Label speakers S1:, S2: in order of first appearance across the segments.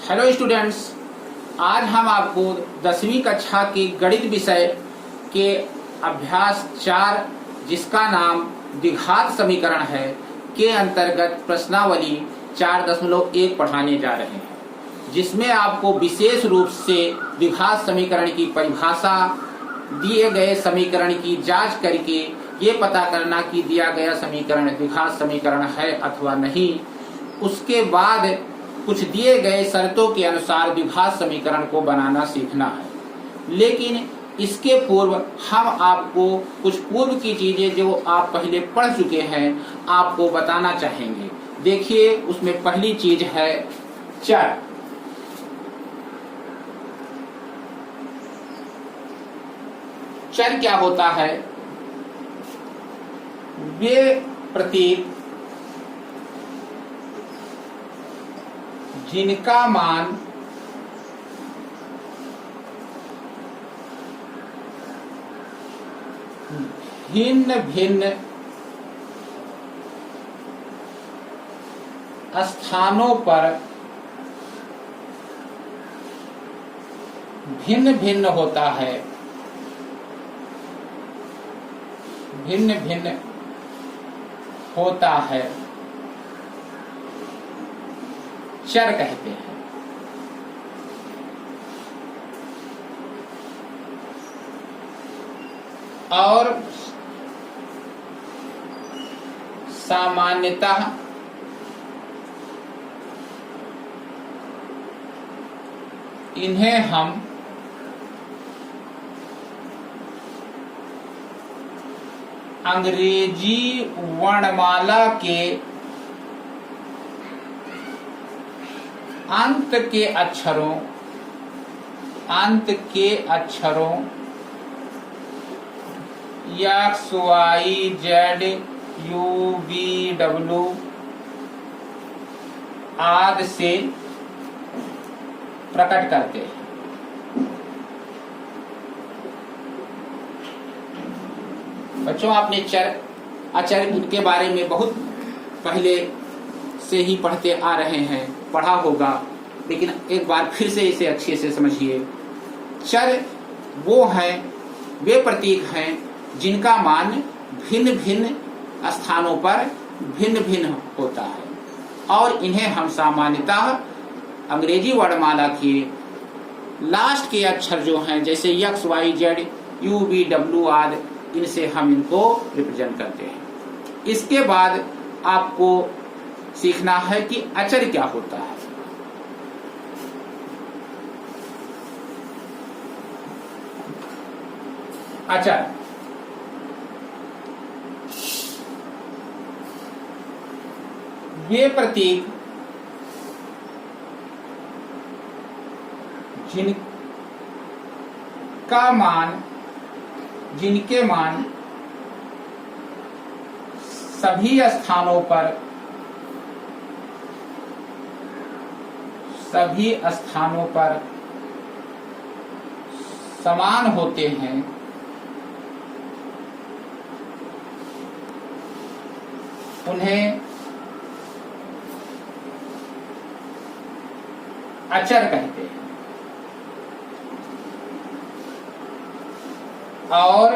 S1: Hello students, आज हम आपको 10वीं कक्षा के गणित विषय के अभ्यास 4 जिसका नाम द्विघात समीकरण है के अंतर्गत प्रश्नावली 4.1 पढ़ाने जा रहे हैं, जिसमें आपको विशेष रूप से द्विघात समीकरण की परिभाषा, दिए गए समीकरण की जांच करके ये पता करना कि दिया गया समीकरण द्विघात समीकरण है अथवा नहीं। उसके बाद कुछ दिए गए शर्तों के अनुसार द्विघात समीकरण को बनाना सीखना है। लेकिन इसके पूर्व हम आपको कुछ पूर्व की चीजें जो आप पहले पढ़ चुके हैं आपको बताना चाहेंगे। देखिए, उसमें पहली चीज है चर। चर क्या होता है? वे प्रतीक जिनका मान भिन्न भिन्न स्थानों पर भिन्न भिन्न होता है, भिन्न भिन्न होता है, चर कहते हैं। और सामान्यतः इन्हें हम अंग्रेजी वर्णमाला के अंत के अक्षरों x y z u v डब्ल्यू आदि से प्रकट करते हैं। बच्चों, आपने चर अचर के बारे में बहुत पहले से ही पढ़ते आ रहे हैं, पढ़ा होगा, लेकिन एक बार फिर से इसे अच्छे से समझिए। चर वो हैं, वे प्रतीक हैं जिनका मान भिन्न भिन्न स्थानों पर भिन्न भिन्न होता है, और इन्हें हम सामान्यतः अंग्रेजी वर्णमाला के लास्ट के अक्षर जो हैं, जैसे x y z u v डब्ल्यू आदि, इनसे हम इनको रिप्रेजेंट करते हैं। इसके बाद आपको सीखना है कि अचर क्या होता है। अचर ये प्रतीक जिनके मान सभी स्थानों पर समान होते हैं, उन्हें अचर कहते हैं। और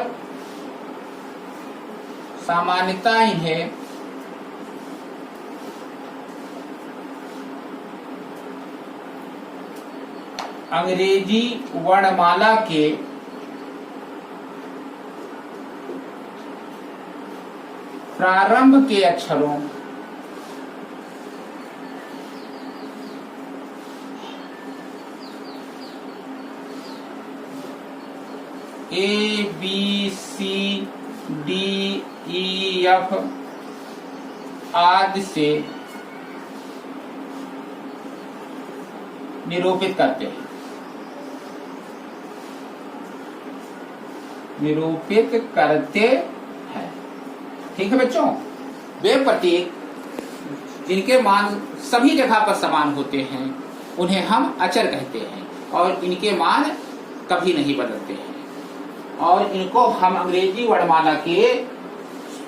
S1: सामान्यतः इन्हें अंग्रेजी वर्णमाला के प्रारंभ के अक्षरों a b c d e f आदि से निरूपित करते हैं। ठीक है बच्चों, वे प्रतीक जिनके मान सभी जगह पर समान होते हैं उन्हें हम अचर कहते हैं, और इनके मान कभी नहीं बदलते हैं, और इनको हम अंग्रेजी वर्णमाला के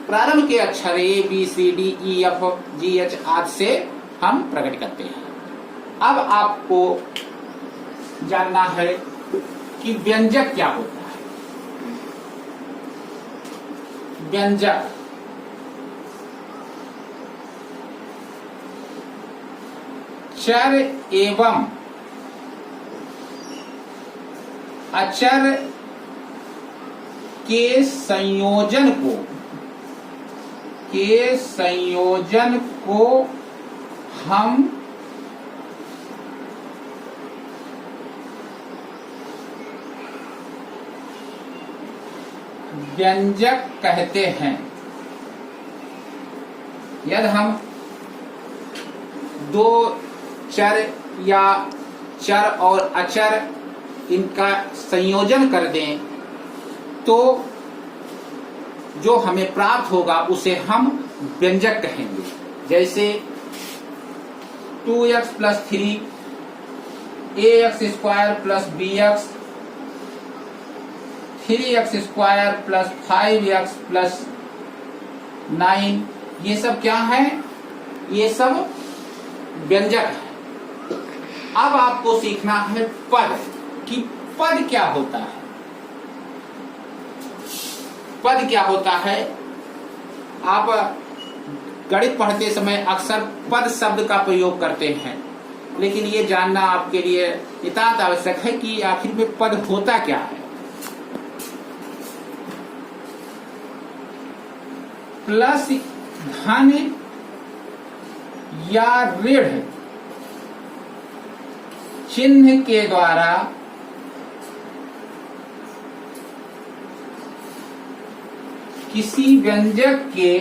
S1: प्रारंभ के अक्षर a b c d e f g h आदि से हम प्रकट करते हैं। अब आपको जानना है कि व्यंजक क्या होता है। व्यंजक चर एवं अचर के संयोजन को हम व्यंजक कहते हैं। यदि हम दो चर या चर और अचर इनका संयोजन कर दें तो जो हमें प्राप्त होगा उसे हम व्यंजक कहेंगे। जैसे 2x plus 3 ax square plus bx 3x square plus 5x plus 9, ये सब क्या है? ये सब व्यंजक है। अब आपको सीखना है पद, कि पद क्या होता है। पद क्या होता है? आप गणित पढ़ते समय अक्सर पद शब्द का प्रयोग करते हैं, लेकिन ये जानना आपके लिए नितांत आवश्यक है कि आखिर में पद होता क्या है। प्लस धन या ऋण चिन्ह के द्वारा किसी व्यंजक के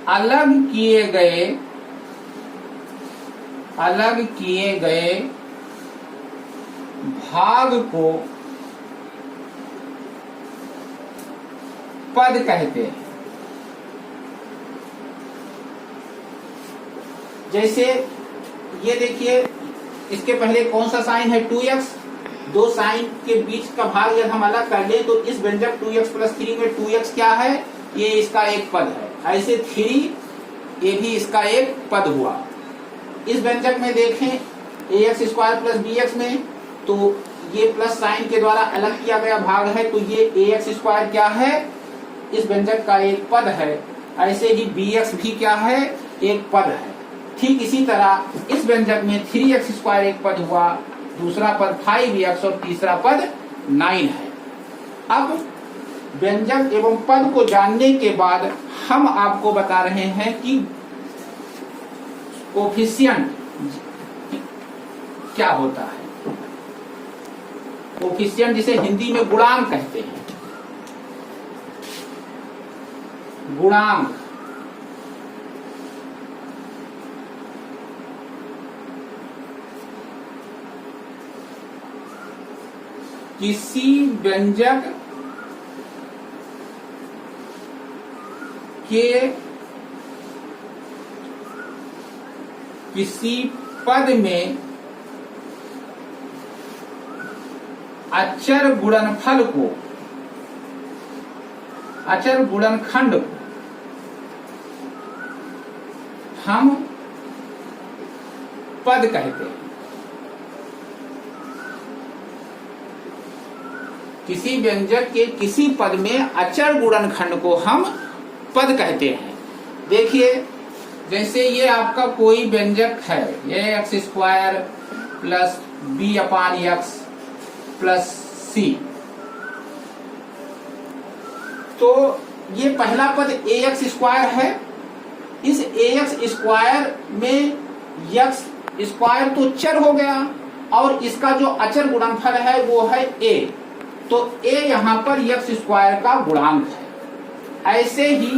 S1: अलग किए गए भाग को पद कहते हैं। जैसे ये देखिए, इसके पहले कौन सा साइन है? 2x। दो साइन के बीच का भाग यदि हम अलग कर ले तो इस व्यंजक 2x प्लस 3 में 2x क्या है? ये इसका एक पद है। ऐसे 3 ये भी इसका एक पद हुआ। इस व्यंजक में देखें ax स्क्वायर प्लस bx में, तो ये प्लस साइन के द्वारा अलग किया गया भाग है, तो ये ax स्क्वायर क्या है? इस व्यंजक का एक पद है। ऐसे ही bx भी क्या है? एक पद है। ठीक इसी तरह इस व्यंजक में 3x स्क्वायर एक पद हुआ, दूसरा पद 5x और तीसरा पद 9 है। अब व्यंजक एवं पद को जानने के बाद हम आपको बता रहे हैं कि कोफिशिएंट क्या होता है। कोफिशिएंट जिसे हिंदी में गुणांक कहते हैं। गुणांक किसी व्यंजक के किसी पद में अचर गुणनफल को, अचर गुणनखंड को हम पद कहते हैं। किसी व्यंजक के किसी पद में अचर गुणनखंड को हम पद कहते हैं। देखिए, जैसे ये आपका कोई व्यंजक है, ये एक्स स्क्वायर प्लस बी अपान एक्स प्लस सी, तो ये पहला पद ए एक्स स्क्वायर है। इस ए एक्स स्क्वायर में एक्स स्क्वायर तो चर हो गया और इसका जो अचर गुणनफल है वो है ए, तो ए यहां पर एक्स स्क्वायर का गुणांक है। ऐसे ही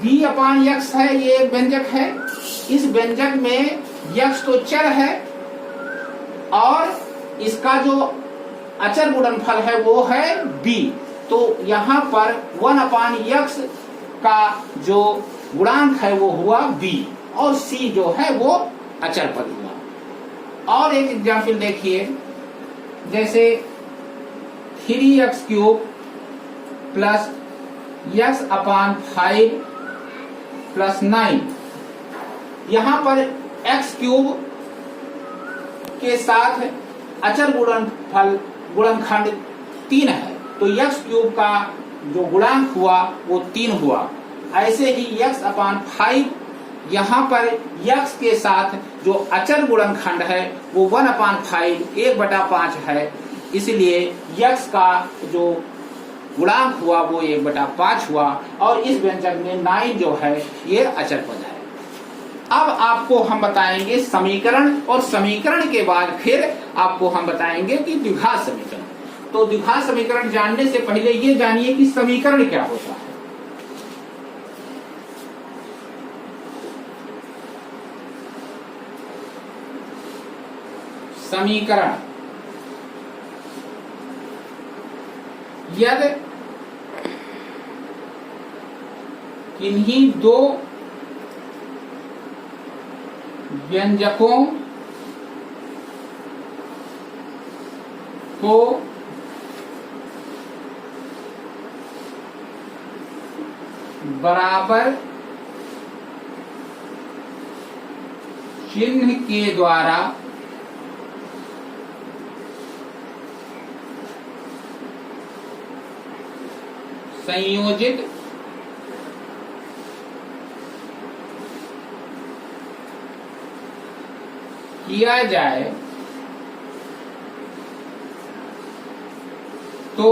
S1: बी अपान एक्स है, ये एक व्यंजक है। इस व्यंजक में एक्स तो चर है और इसका जो अचर गुणनफल है वो है बी, तो यहां पर 1 अपान एक्स का जो गुणांक है वो हुआ बी और सी जो है वो अचर पद हुआ। और एक एग्जाम्पल देखिए, जैसे 3x³ प्लस x अपान 5 प्लस 9। यहां पर x क्यूब के साथ अचर गुणनखंड 3 है, तो x क्यूब का जो गुणांक हुआ वो 3 हुआ। ऐसे ही x अपान 5, यहाँ पर x के साथ जो अचर गुणनखंड है वो 1 अपान 5 1/5 है, इसलिए x का जो गुणांक हुआ वो 1/5 हुआ और इस व्यंजक में 9 जो है ये अचर पद है। अब आपको हम बताएंगे समीकरण, और समीकरण के बाद फिर आपको हम बताएंगे कि द्विघात समीकरण। तो द्विघात समीकरण जानने से पहले ये जानिए कि समीकरण क्या होता है। समीकरण यदि किन्हीं दो व्यंजकों को बराबर चिन्ह के द्वारा संयोजित किया जाए तो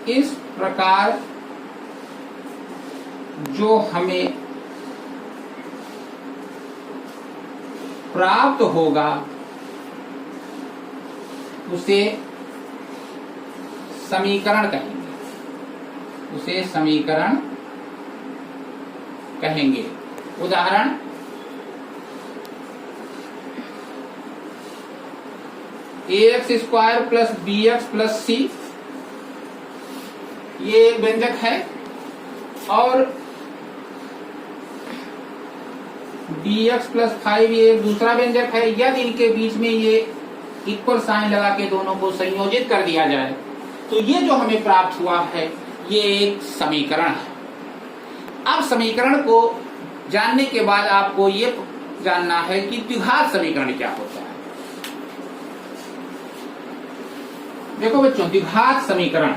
S1: इस प्रकार जो हमें प्राप्त होगा उसे समीकरण कहेंगे, उसे समीकरण कहेंगे। उदाहरण, ax² plus bx plus c ये एक व्यंजक है और bx प्लस 5 ये एक दूसरा व्यंजक है। यदि इनके बीच में ये इक्वल साइन लगा के दोनों को संयोजित कर दिया जाए तो ये जो हमें प्राप्त हुआ है ये एक समीकरण है। अब समीकरण को जानने के बाद आपको ये जानना है कि द्विघात समीकरण क्या होता है। देखो बच्चों, द्विघात समीकरण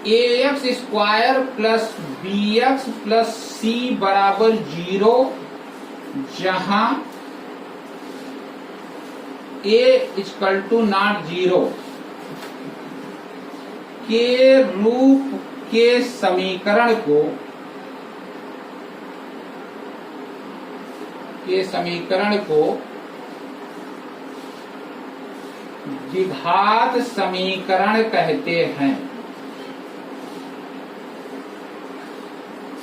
S1: ax² plus bx plus c बराबर 0, जहां a इक्वल टू नॉट 0 के रूप के समीकरण को द्विघात समीकरण कहते हैं।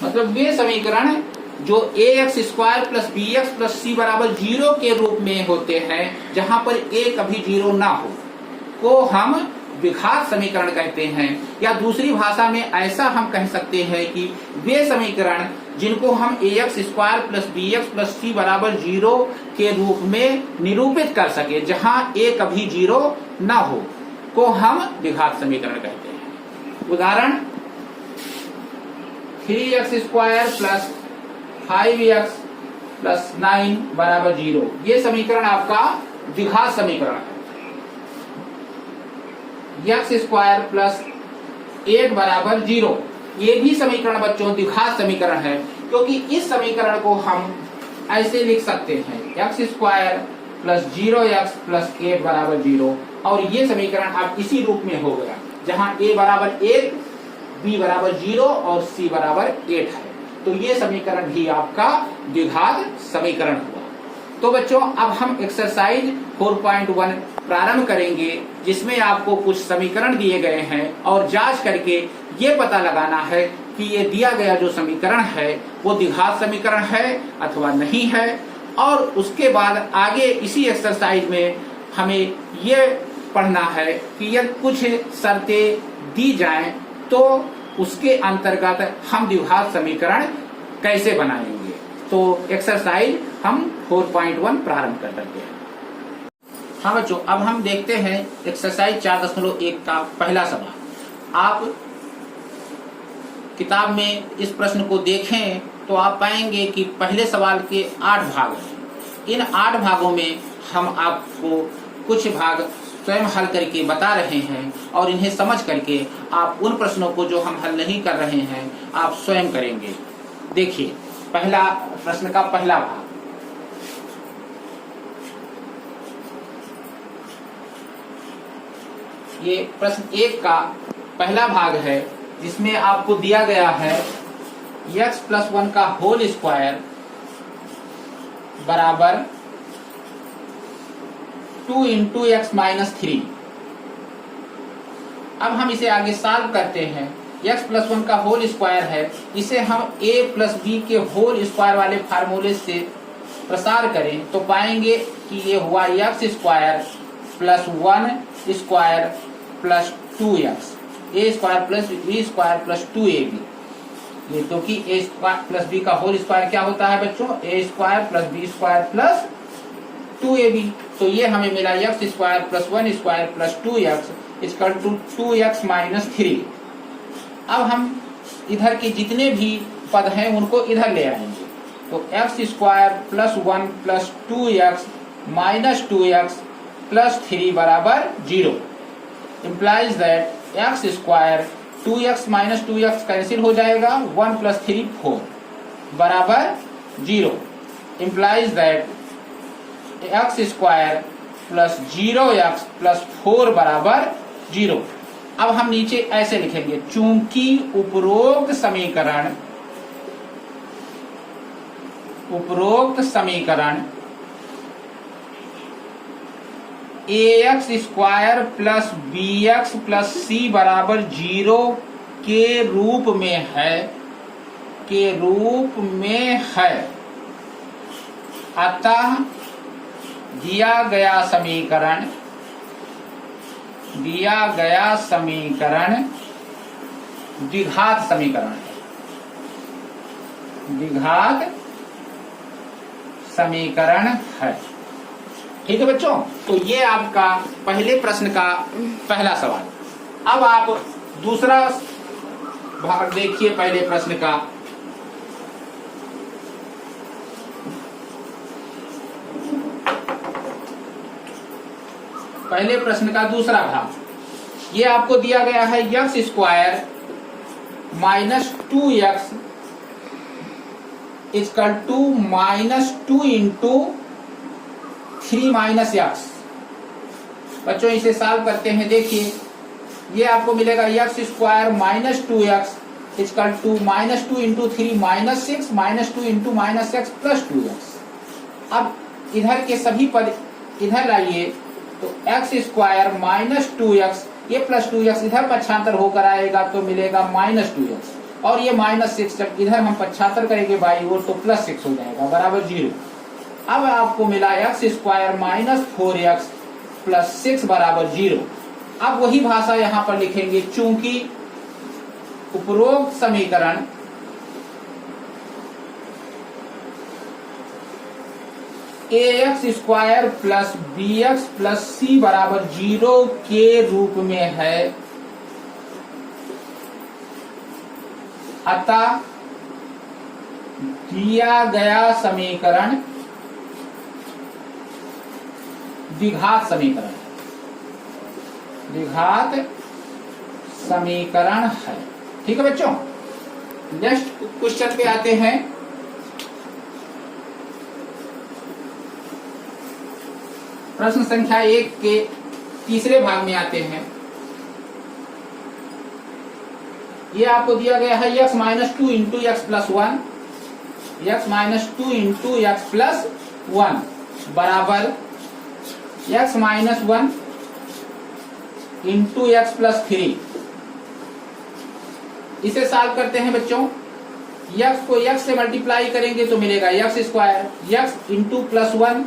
S1: मतलब वे समीकरण जो ax² plus bx plus c बराबर 0 के रूप में होते हैं, जहां पर a कभी 0 ना हो, को हम द्विघात समीकरण कहते हैं। या दूसरी भाषा में ऐसा हम कह सकते हैं कि वे समीकरण जिनको हम ax² plus bx plus c बराबर 0 के रूप में निरूपित कर सके, जहां a कभी 0 ना हो, को हम द्विघात समीकरण कहते हैं। उदाहरण, 3x² प्लस 5x प्लस 9 बराबर 0, ये समीकरण आपका द्विघात समीकरण है। x² प्लस 8 बराबर 0, ये भी समीकरण बच्चों द्विघात समीकरण है, क्योंकि इस समीकरण को हम ऐसे लिख सकते हैं x² प्लस 0x प्लस 8 बराबर 0, और ये समीकरण अब इसी रूप में हो गया जहां a बराबर 1, b बराबर 0 और c बराबर 8 है। तो ये समीकरण भी आपका द्विघात समीकरण हुआ। तो बच्चों, अब हम एक्सरसाइज 4.1 प्रारंभ करेंगे, जिसमें आपको कुछ समीकरण दिए गए हैं और जांच करके ये पता लगाना है कि ये दिया गया जो समीकरण है वो द्विघात समीकरण है अथवा नहीं है। और उसके बाद आगे इसी एक्सरसाइज में हमें ये पढ़ना है कि यदि कुछ शर्तें दी जाएं तो उसके अंतर्गत हम द्विघात समीकरण कैसे बनाएंगे। तो एक्सरसाइज हम 4.1 प्रारंभ कर सकते हैं। हाँ बच्चों, अब हम देखते हैं एक्सरसाइज 4.1 का पहला सवाल। आप किताब में इस प्रश्न को देखें तो आप पाएंगे कि पहले सवाल के 8 भाग हैं। इन 8 भागों में हम आपको कुछ भाग स्वयं हल करके बता रहे हैं और इन्हें समझ करके आप उन प्रश्नों को जो हम हल नहीं कर रहे हैं आप स्वयं करेंगे। देखिए, पहला प्रश्न का पहला भाग, ये प्रश्न 1 का पहला भाग है, जिसमें आपको दिया गया है x+1 का होल स्क्वायर बराबर 2 × x-3। अब हम इसे आगे सॉल्व करते हैं। x+1 का होल स्क्वायर है, इसे हम a + b के होल स्क्वायर वाले फार्मूले से प्रसार करें तो पाएंगे कि ये हुआ x² + 1² + 2x, a² + b² + 2ab। ये तो कि a² + b का होल स्क्वायर क्या होता है बच्चों? a² + b² + 2ab। तो ये हमें मिला x² + 1² + 2x = 2x - 3। अब हम इधर के जितने भी पद हैं उनको इधर ले आएंगे। तो x² + 1 + 2x - 2x + 3 बराबर 0। implies that x² 2x - 2x cancel हो जाएगा, 1 + 3 4 बराबर 0। implies that x² + 0x + 4 बराबर 0। अब हम नीचे ऐसे लिखेंगे, चूंकि उपरोक्त समीकरण ax² + bx + c बराबर 0 के रूप में है, अतः दिया गया समीकरण द्विघात समीकरण है। द्विघात समीकरण है। ठीक है बच्चों, तो ये आपका पहले प्रश्न का पहला सवाल। अब आप दूसरा भाग देखिए पहले प्रश्न का। पहले प्रश्न का दूसरा भाग, ये आपको दिया गया है x² - 2x = -2 × 3 - x। बच्चों इसे सॉल्व करते हैं। देखिए, ये आपको मिलेगा x² - 2x = -2 × 3 - 6 -2 × -x + 2x। अब इधर के सभी पद इधर लाइए तो x² - 2x, ये + 2x इधर पक्षांतर होकर आएगा तो मिलेगा -2x, और ये -6 जब इधर हम पक्षांतर करेंगे बाई ओर तो +6 हो जाएगा बराबर 0। अब आपको मिला x² - 4x + 6 बराबर 0। अब वही भाषा यहाँ पर लिखेंगे, चूंकि उपरोक्त समीकरण ax² + bx + c बराबर 0 के रूप में है, अतः दिया गया समीकरण द्विघात समीकरण है। ठीक है बच्चों, नेक्स्ट क्वेश्चन पे आते हैं। प्रश्न संख्या 1 के तीसरे भाग में आते हैं। ये आपको दिया गया है x - 2 × x + 1, x - 2 × x + 1 बराबर x - 1 × x + 3। इसे सॉल्व करते हैं बच्चों। x को x से मल्टीप्लाई करेंगे तो मिलेगा x² x × +1,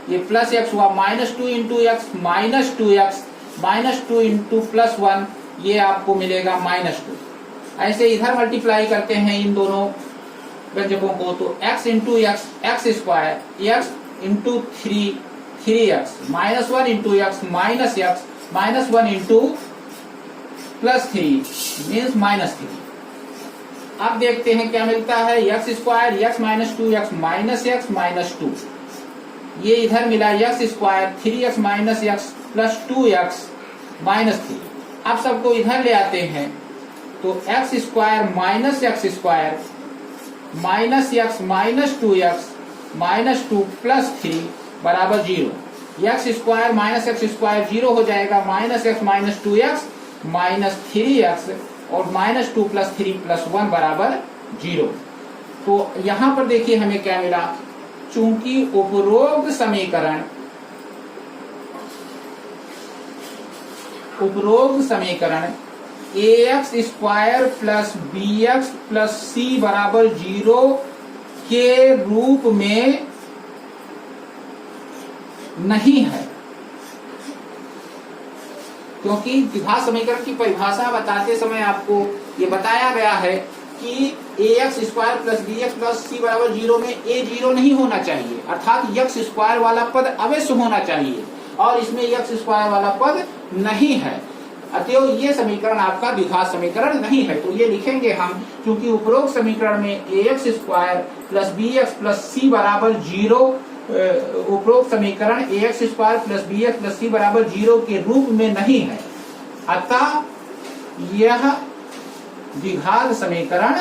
S1: ये +x हुआ, -2 × x -2x -2 × +1, ये आपको मिलेगा -2। ऐसे इधर मल्टीप्लाई करते हैं इन दोनों व्यंजकों को, तो x into x x square x into 3x minus 1 into x minus 1 into plus 3 means minus 3। अब देखते हैं क्या मिलता है, x square x minus 2x minus 2, ये इधर मिला x square 3x minus x plus 2x minus 3। अब सबको इधर ले आते हैं तो x square minus x minus 2x minus 2 plus 3 बराबर 0। X square minus x square 0 हो जाएगा, minus x minus 2x minus 3x और माइनस 2 प्लस 3 प्लस 1 बराबर 0। तो यहां पर देखिए हमें क्या मिला, चूंकि उपरोक्त समीकरण ax square plus bx plus c बराबर 0 के रूप में नहीं है, क्योंकि द्विघात समीकरण की परिभाषा बताते समय आपको ये बताया गया है कि ax square plus bx plus c बराबर 0 में a 0 नहीं होना चाहिए, अर्थात x स्क्वायर वाला पद अवश्य होना चाहिए और इसमें x स्क्वायर वाला पद नहीं है, अतएव ये समीकरण आपका द्विघात समीकरण नहीं है। तो ये लिखेंगे हम, क्योंकि उपरोक्त समीकरण में ax square plus bx plus c बराबर 0, उपरोक्त समीकरण ax square plus bx plus c बराबर 0 के रूप में नहीं है, अतः यह द्विघात समीकरण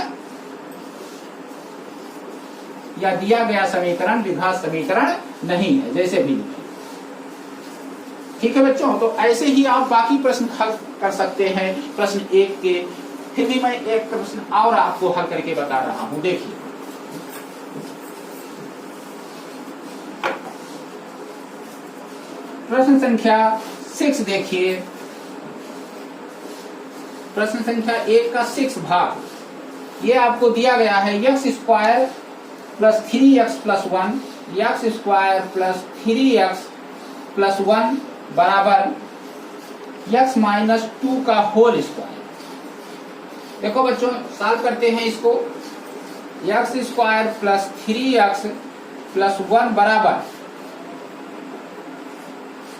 S1: या दिया गया समीकरण द्विघात समीकरण नहीं है, जैसे भी लिखें। ठीक है बच्चों, तो ऐसे ही आप बाकी प्रश्न हल कर सकते हैं प्रश्न 1 के। फिर भी मैं एक प्रश्न और आपको हल करके बता रहा हूं, देखिए प्रश्न संख्या 6 देखिए, प्रश्न संख्या 1 का 6 भाग, ये आपको दिया गया है x square plus 3x plus 1 x square plus 3x plus 1 बराबर x माइनस 2 का होल स्क्वायर। देखो बच्चों सॉल्व करते हैं इसको, x square plus 3x plus 1 बराबर,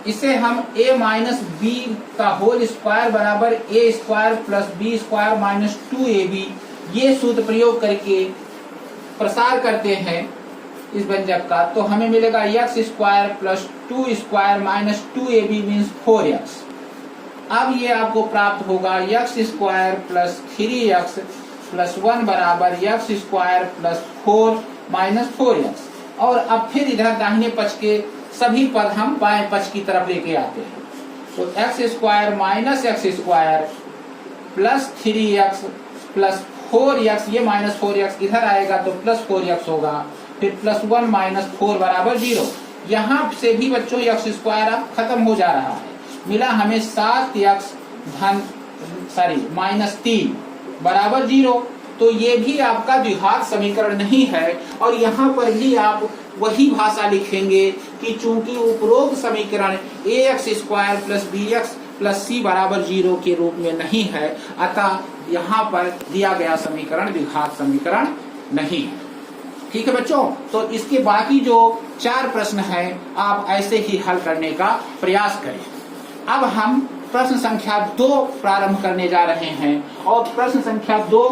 S1: इसे हम a माइनस बी का होल स्क्वायर बराबर a square plus b square minus 2ab, ये सूत्र प्रयोग करके प्रसार करते हैं इस व्यंजक का, तो हमें मिलेगा x square plus 2 square minus 2ab means 4x। अब ये आपको प्राप्त होगा x square plus 3x plus 1 बराबर x square plus 4 minus 4x। और अब फिर इधर दाहिने पक्ष के सभी पद हम बाएं पक्ष की तरफ लेके आते हैं, तो x square minus x square plus 3x plus 4x, ये माइनस 4x इधर आएगा तो प्लस 4x होगा, फिर प्लस 1 माइनस 4 बराबर 0। यहाँ से भी बच्चों एक्स स्क्वायर अब खत्म हो जा रहा है, मिला हमें 7x माइनस 3 बराबर 0। तो ये भी आपका द्विघात समीकरण नहीं है, और यहाँ पर भी आप वही भाषा लिखेंगे कि चूंकि उपरोक्त समीकरण ax square plus bx plus c बराबर 0 के रूप में नहीं है, अतः यहाँ पर दिया गया समीकरण द्विघात समीकरण नहीं है। ठीक है बच्चों, तो इसके बाकी जो 4 प्रश्न हैं आप ऐसे ही हल करने का प्रयास करें। अब हम प्रश्न संख्या 2 प्रारंभ करने जा रहे हैं, और प्रश्न संख्या 2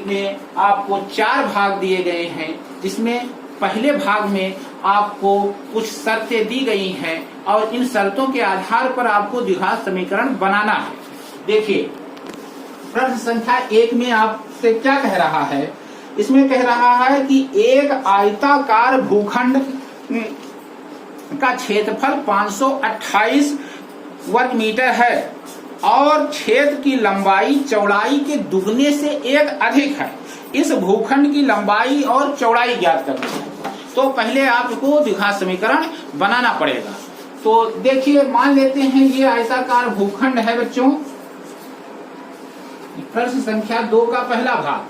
S1: में आपको 4 भाग दिए गए हैं, जिसमें पहले भाग में आपको कुछ शर्तें दी गई हैं और इन शर्तों के आधार पर आपको द्विघात समीकरण बनाना है। देखिए प्रश्न संख्या 1 में आपसे क्या कह रहा है, इसमें कह रहा है कि एक आयताकार भूखंड का क्षेत्रफल 528 वर्ग मीटर है और क्षेत्र की लंबाई चौड़ाई के दुगने से 1 अधिक है। इस भूखंड की लंबाई और चौड़ाई ज्ञात करनी है, तो पहले आपको द्विघात समीकरण बनाना पड़ेगा। तो देखिए मान लेते हैं ये आयताकार भूखंड है बच्चों, प्रश्न संख्या 2 का पहला भाग,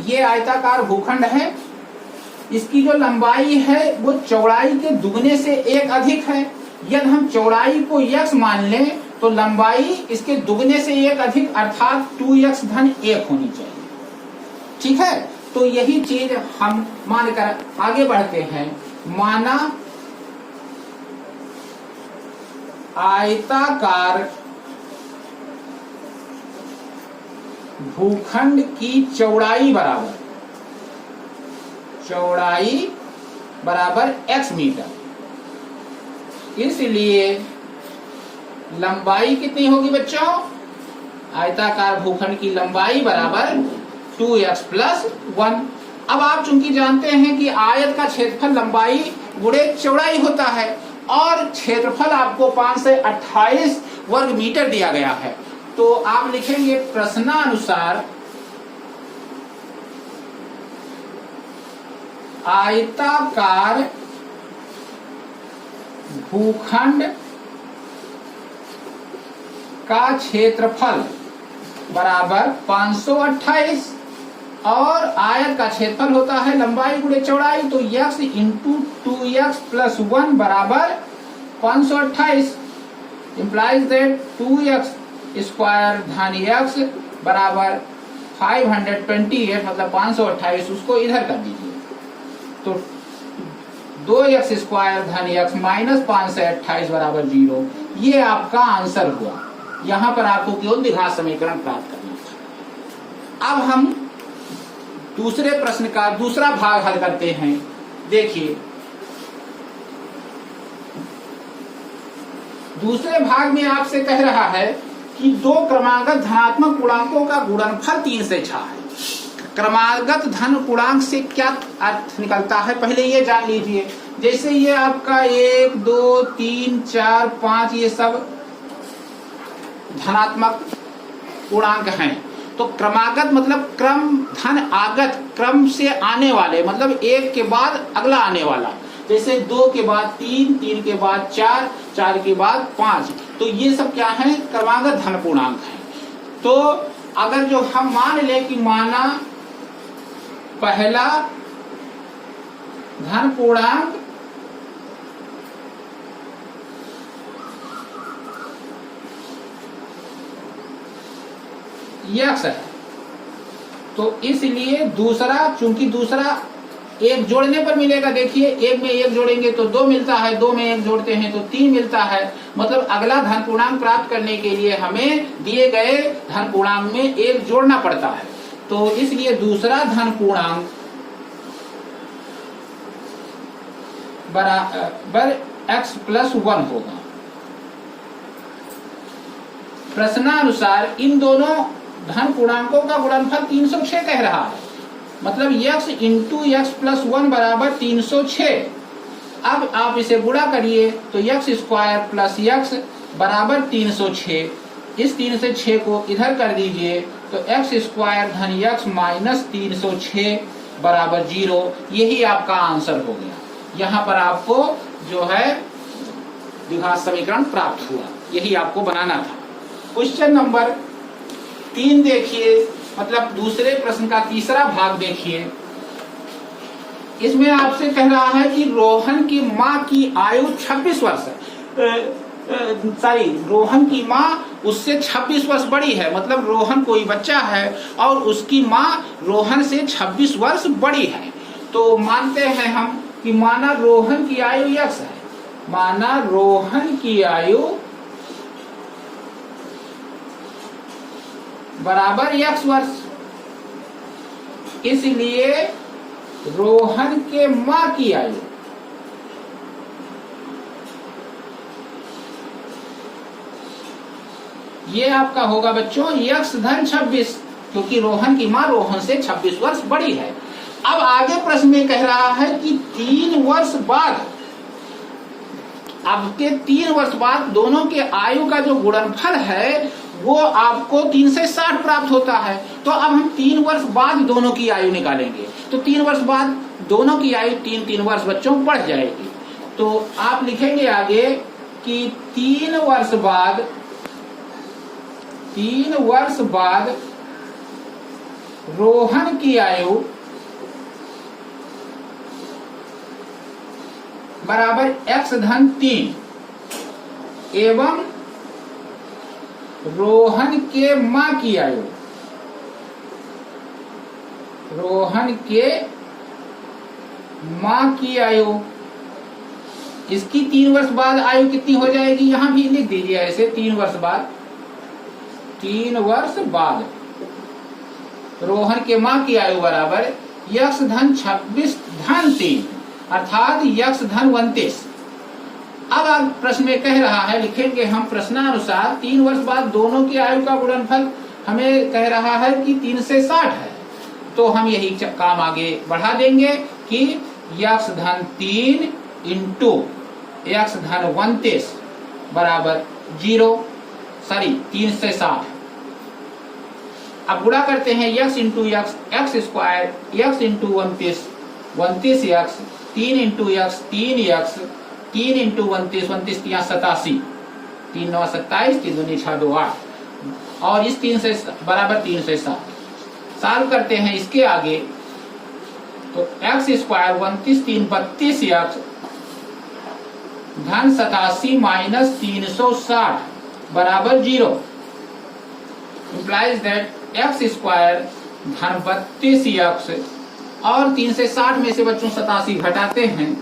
S1: ये आयताकार भूखंड है, इसकी जो लंबाई है वो चौड़ाई के दुगने से 1 अधिक है। यदि हम चौड़ाई को x मान लें तो लंबाई इसके दुगने से 1 अधिक अर्थात 2x धन 1 होनी चाहिए। ठीक है, तो यही चीज हम मानकर आगे बढ़ते हैं। माना आयताकार भूखंड की चौड़ाई बराबर x मीटर, इसलिए लंबाई कितनी होगी बच्चों? आयताकार भूखंड की लंबाई बराबर 2x + 1। अब आप चूंकि जानते हैं कि आयत का क्षेत्रफल लंबाई गुणे चौड़ाई होता है और क्षेत्रफल आपको 528 वर्ग मीटर दिया गया है, तो आप लिखेंगे प्रश्नानुसार आयताकार भूखंड का क्षेत्रफल बराबर 528 और आयत का क्षेत्रफल होता है लंबाई गुणे चौड़ाई, तो x × 2x + 1 बराबर 528 implies that 2x स्क्वायर धन x बराबर 528, मतलब 528, उसको इधर कर दीजिए तो 2x स्क्वायर धन x माइनस 528 बराबर 0। ये आपका आंसर हुआ। यहां पर आपको केवल द्विघात समीकरण प्राप्त करना है। अब हम दूसरे प्रश्न का दूसरा भाग हल करते हैं। देखिए, दूसरे भाग में आपसे कह रहा है कि दो क्रमागत धनात्मक पूर्णांकों का गुणनफल 3 से 6 है। क्रमागत धन पूर्णांक से क्या अर्थ निकलता है पहले ये जान लीजिए। जैसे ये आपका 1 2 3 4 5 ये सब धनात्मक पूर्णांक हैं, तो क्रमागत मतलब क्रम धन आगत, क्रम से आने वाले, मतलब एक के बाद अगला आने वाला। जैसे 2 के बाद 3, 3 के बाद 4, 4 के बाद 5, तो ये सब क्या है? क्रमागत धन पूर्णांक है। तो अगर जो हम मान ले कि माना पहला धन पूर्णांक x है, तो इसलिए दूसरा, चूंकि दूसरा एक जोड़ने पर मिलेगा, देखिए एक में एक जोड़ेंगे तो 2 मिलता है, 2 में एक जोड़ते हैं तो 3 मिलता है, मतलब अगला धन पूर्णांक प्राप्त करने के लिए हमें दिए गए धन पूर्णांक में एक जोड़ना पड़ता है। तो इसलिए दूसरा धन पूर्णांक बराबर x + 1 होगा। प्रश्नानुसार इन दोनों धन पूर्णांकों का गुणनफल 306 कह रहा है, मतलब x × x + 1 बराबर 306। अब आप इसे गुणा करिए तो x स्क्वायर प्लस x बराबर 306। इस 3 से 6 को इधर कर दीजिए तो x स्क्वायर धन x माइनस 306 बराबर 0। यही आपका आंसर हो गया। यहाँ पर आपको जो है द्विघात समीकरण प्राप्त हुआ, यही आपको बनाना था। क्वेश्चन नंबर 3 देखिए, मतलब दूसरे प्रश्न का तीसरा भाग देखिए। इसमें आपसे कह रहा है कि रोहन की माँ की आयु 26 वर्ष रोहन की माँ उससे 26 वर्ष बड़ी है, मतलब रोहन कोई बच्चा है और उसकी माँ रोहन से 26 वर्ष बड़ी है। तो मानते हैं हम कि माना रोहन की आयु x है, माना रोहन की आयु बराबर x वर्ष, इसलिए रोहन के माँ की आयु ये आपका होगा बच्चों x धन 26, क्योंकि रोहन की माँ रोहन से 26 वर्ष बड़ी है। अब आगे प्रश्न में कह रहा है कि 3 वर्ष बाद, अब के 3 वर्ष बाद दोनों के आयु का जो गुणनफल है वो आपको 3 से 60 प्राप्त होता है। तो अब हम 3 वर्ष बाद दोनों की आयु निकालेंगे, तो 3 वर्ष बाद दोनों की आयु 3 वर्ष बच्चों बढ़ जाएगी। तो आप लिखेंगे आगे कि 3 वर्ष बाद रोहन की आयु बराबर x धन 3 एवं रोहन के माँ की आयु, रोहन के माँ की आयु, इसकी 3 वर्ष बाद आयु कितनी हो जाएगी, यहां भी लिख दीजिए ऐसे 3 वर्ष बाद, 3 वर्ष बाद रोहन के माँ की आयु बराबर यक्ष धन 26 धन 3 अर्थात यक्ष धन 29। अब आप प्रश्न में कह रहा है, लिखेंगे हम प्रश्नानुसार 3 वर्ष बाद दोनों की आयु का गुणनफल हमें कह रहा है कि 3 से 60 है, तो हम यही काम आगे बढ़ा देंगे कि यक्ष धन 3 इंटू यक्ष धन 29 बराबर 0, सॉरी 3 से 60। अब गुणा करते हैं x into x, x square x into 29, 29 x, 3 into x 3 x, 3 into 29, 29 3 87, 3 9 27, 3 दूनी 6 2 8 और इस 3 से बराबर 3 से 7। सॉल्व करते हैं इसके आगे तो एक्स स्क्वायर 29 3 32 यक्स धन 87 माइनस 360 बराबर 0 implies that एक्स स्क्वायर धन 32 यक्स और 3 से 60 में से बच्चों 87 घटाते हैं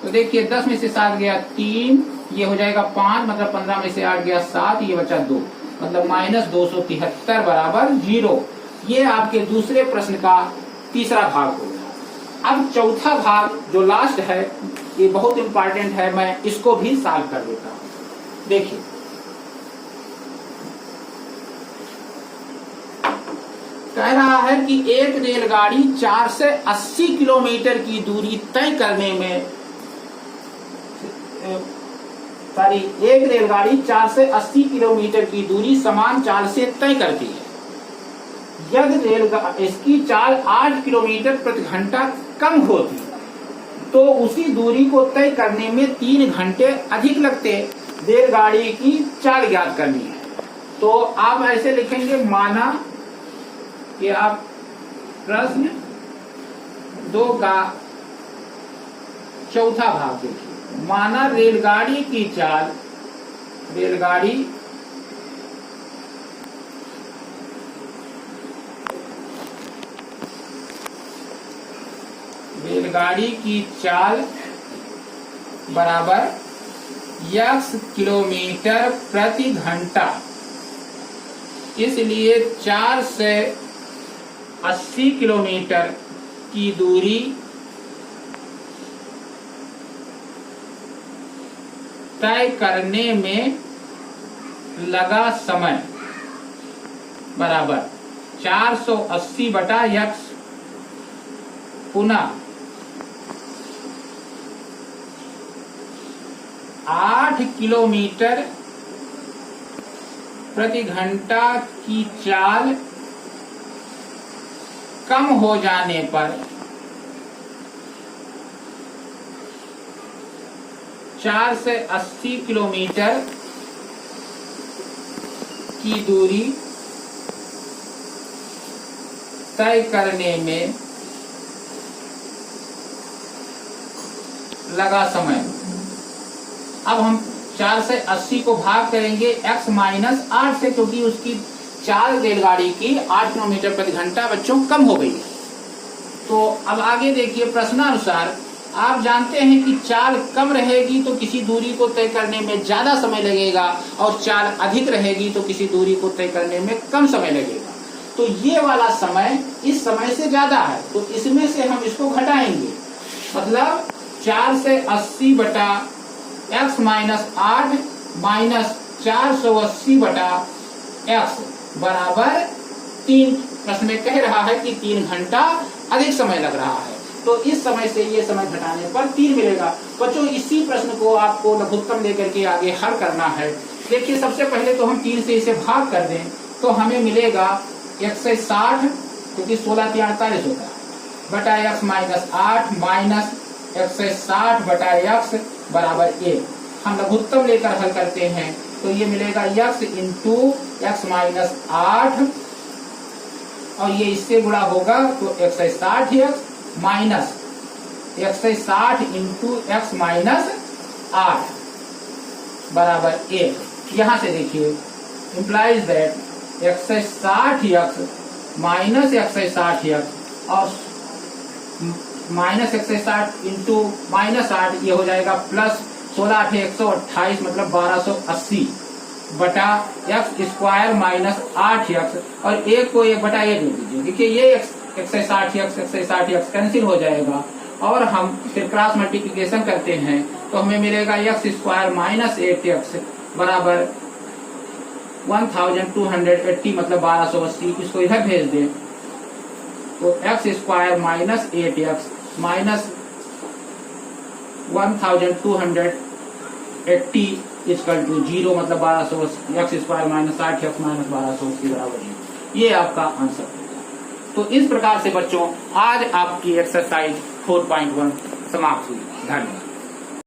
S1: तो देखिए 10 में से 7 गया 3, ये हो जाएगा 5, मतलब 15 में से 8 गया 7, ये बचा 2, मतलब माइनस 273 बराबर 0। ये आपके दूसरे प्रश्न का तीसरा भाग हो गया। अब चौथा भाग जो लास्ट है ये बहुत इंपॉर्टेंट है, मैं इसको भी सॉल्व कर देता हूं। देखिए कह रहा है कि एक रेलगाड़ी 4 से 80 किलोमीटर की दूरी तय करने में, सॉरी एक रेलगाड़ी 4 से 80 किलोमीटर की दूरी समान चाल से तय करती है। यदि इसकी चाल 8 किलोमीटर प्रति घंटा कम होती तो उसी दूरी को तय करने में 3 घंटे अधिक लगते। रेलगाड़ी की चाल ज्ञात करनी है तो आप ऐसे लिखेंगे, माना कि आप प्रश्न 2 का चौथा भाग देखिए, माना रेलगाड़ी की चाल, रेलगाड़ी की चाल बराबर x किलोमीटर प्रति घंटा, इसलिए 4 से 80 किलोमीटर की दूरी तय करने में लगा समय बराबर 480 बटा x पुनः 8 किलोमीटर प्रति घंटा की चाल कम हो जाने पर 4 से 80 किलोमीटर की दूरी तय करने में लगा समय। अब हम 4 से 80 को भाग करेंगे x माइनस 8 से, क्योंकि उसकी चाल रेलगाड़ी की 8 किलोमीटर प्रति घंटा बच्चों कम हो गई है। तो अब आगे देखिए, प्रश्नानुसार आप जानते हैं कि चाल कम रहेगी तो किसी दूरी को तय करने में ज्यादा समय लगेगा और चाल अधिक रहेगी तो किसी दूरी को तय करने में कम समय लगेगा। तो ये वाला समय इस समय से ज्यादा है तो इसमें से हम इसको घटाएंगे, मतलब 4 से 80 बटा x माइनस 8 माइनस 480 बटा x बराबर 3। प्रश्न में कह रहा है कि 3 घंटा अधिक समय लग रहा है तो इस समय से ये समय घटाने पर 3 मिलेगा। बच्चों इसी प्रश्न को आपको लघुत्तम लेकर के आगे हल करना है। देखिए सबसे पहले तो हम 3 से इसे भाग कर दें तो हमें मिलेगा 160, क्योंकि 16 3 48 होता है, बटा x माइनस 8 माइनस 160 बटा x बराबर 1। हम लघुत्तम लेकर हल करते हैं तो ये मिलेगा x इंटू एक्स माइनस 8 और ये इससे गुणा होगा तो 160x minus 160 into x minus 8 बराबर 1। यहां से देखिए implies that x60x minus x60x और माइनस x60 इंटू माइनस 8 ये हो जाएगा प्लस 16 8 128 मतलब 1280 बटा एक्स स्क्वायर माइनस 8x और एक को एक बटा एक दे दीजिए। देखिए ये x60x कैंसिल हो जाएगा और हम फिर क्रॉस मल्टीप्लिकेशन करते हैं तो हमें मिलेगा एक्स स्क्वायर माइनस 8x बराबर 1280 मतलब 1280। इसको इधर भेज दें तो x square minus 8x minus 1280 equal to 0 मतलब 1280। X square minus 8x minus 1280 बराबर 0। ये आपका आंसर है। तो इस प्रकार से बच्चों आज आपकी एक्सरसाइज 4.1 समाप्त हुई। धन्यवाद।